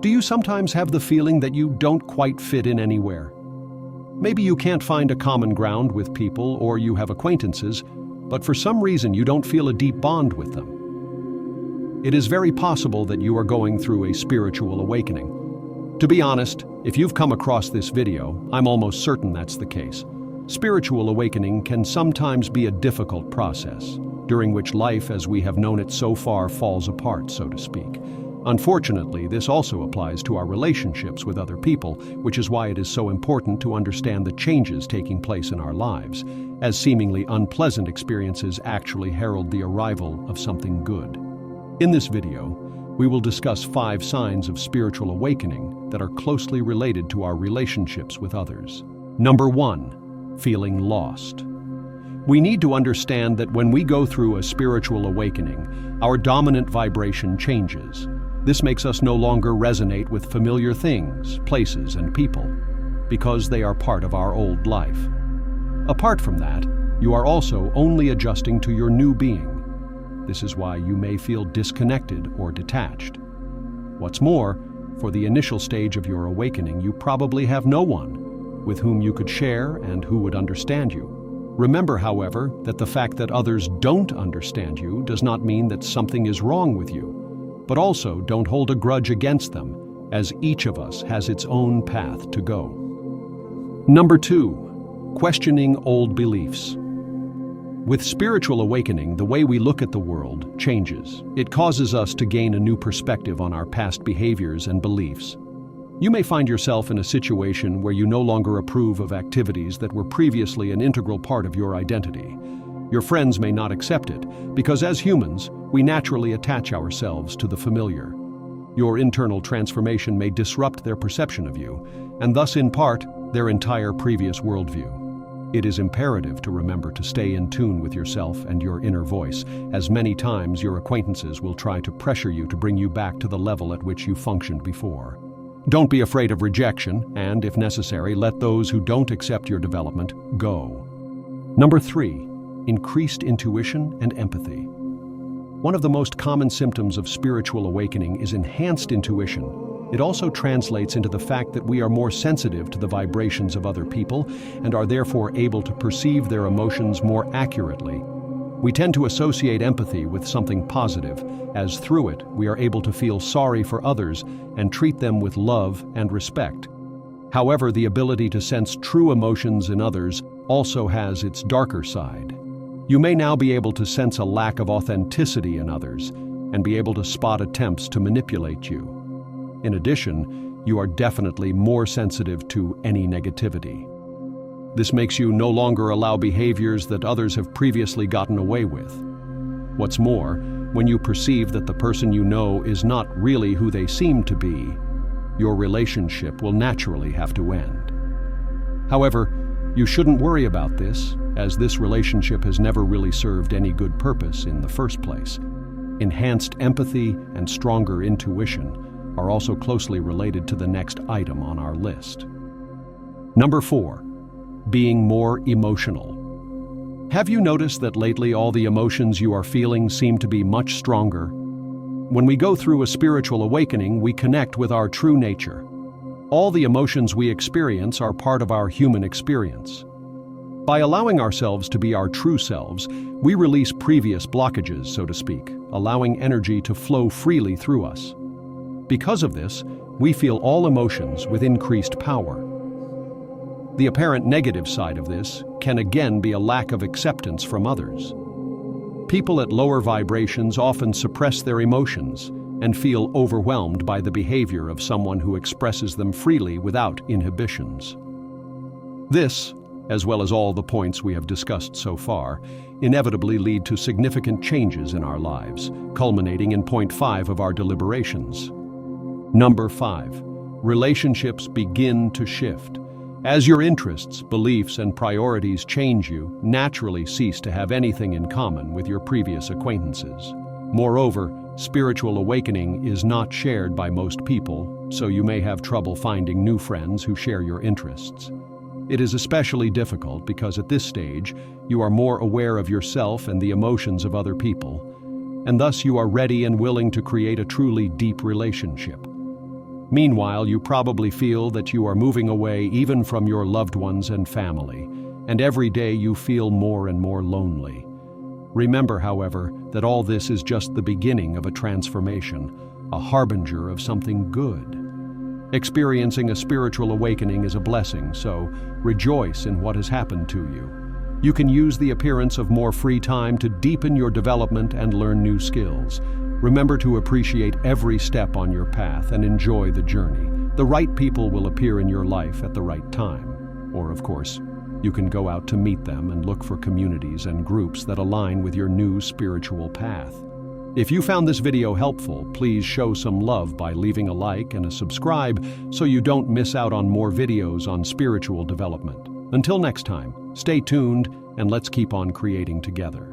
Do you sometimes have the feeling that you don't quite fit in anywhere? Maybe you can't find a common ground with people, or you have acquaintances, but for some reason you don't feel a deep bond with them. It is very possible that you are going through a spiritual awakening. To be honest, if you've come across this video, I'm almost certain that's the case. Spiritual awakening can sometimes be a difficult process, during which life as we have known it so far falls apart, so to speak. Unfortunately, this also applies to our relationships with other people, which is why it is so important to understand the changes taking place in our lives, as seemingly unpleasant experiences actually herald the arrival of something good. In this video, we will discuss 5 signs of spiritual awakening that are closely related to our relationships with others. Number 1, feeling lost. We need to understand that when we go through a spiritual awakening, our dominant vibration changes. This makes us no longer resonate with familiar things, places, and people, because they are part of our old life. Apart from that, you are also only adjusting to your new being. This is why you may feel disconnected or detached. What's more, for the initial stage of your awakening, you probably have no one with whom you could share and who would understand you. Remember, however, that the fact that others don't understand you does not mean that something is wrong with you. But also don't hold a grudge against them, as each of us has its own path to go. Number 2, questioning old beliefs. With spiritual awakening, the way we look at the world changes. It causes us to gain a new perspective on our past behaviors and beliefs. You may find yourself in a situation where you no longer approve of activities that were previously an integral part of your identity. Your friends may not accept it, because as humans, we naturally attach ourselves to the familiar. Your internal transformation may disrupt their perception of you, and thus in part, their entire previous worldview. It is imperative to remember to stay in tune with yourself and your inner voice, as many times your acquaintances will try to pressure you to bring you back to the level at which you functioned before. Don't be afraid of rejection, and if necessary, let those who don't accept your development go. Number 3, increased intuition and empathy. One of the most common symptoms of spiritual awakening is enhanced intuition. It also translates into the fact that we are more sensitive to the vibrations of other people and are therefore able to perceive their emotions more accurately. We tend to associate empathy with something positive, as through it we are able to feel sorry for others and treat them with love and respect. However, the ability to sense true emotions in others also has its darker side. You may now be able to sense a lack of authenticity in others and be able to spot attempts to manipulate you. In addition, you are definitely more sensitive to any negativity. This makes you no longer allow behaviors that others have previously gotten away with. What's more, when you perceive that the person you know is not really who they seem to be, your relationship will naturally have to end. However, you shouldn't worry about this, as this relationship has never really served any good purpose in the first place. Enhanced empathy and stronger intuition are also closely related to the next item on our list. Number 4, being more emotional. Have you noticed that lately all the emotions you are feeling seem to be much stronger? When we go through a spiritual awakening, we connect with our true nature. All the emotions we experience are part of our human experience. By allowing ourselves to be our true selves, we release previous blockages, so to speak, allowing energy to flow freely through us. Because of this, we feel all emotions with increased power. The apparent negative side of this can again be a lack of acceptance from others. People at lower vibrations often suppress their emotions and feel overwhelmed by the behavior of someone who expresses them freely without inhibitions. This, as well as all the points we have discussed so far, inevitably lead to significant changes in our lives, culminating in point 5 of our deliberations. Number 5, relationships begin to shift. As your interests, beliefs, and priorities change, you naturally cease to have anything in common with your previous acquaintances. Moreover, spiritual awakening is not shared by most people, so you may have trouble finding new friends who share your interests. It is especially difficult because at this stage, you are more aware of yourself and the emotions of other people, and thus you are ready and willing to create a truly deep relationship. Meanwhile, you probably feel that you are moving away even from your loved ones and family, and every day you feel more and more lonely. Remember, however, that all this is just the beginning of a transformation, a harbinger of something good. Experiencing a spiritual awakening is a blessing, so rejoice in what has happened to you. You can use the appearance of more free time to deepen your development and learn new skills. Remember to appreciate every step on your path and enjoy the journey. The right people will appear in your life at the right time. Or, of course, you can go out to meet them and look for communities and groups that align with your new spiritual path. If you found this video helpful, please show some love by leaving a like and a subscribe so you don't miss out on more videos on spiritual development. Until next time, stay tuned and let's keep on creating together.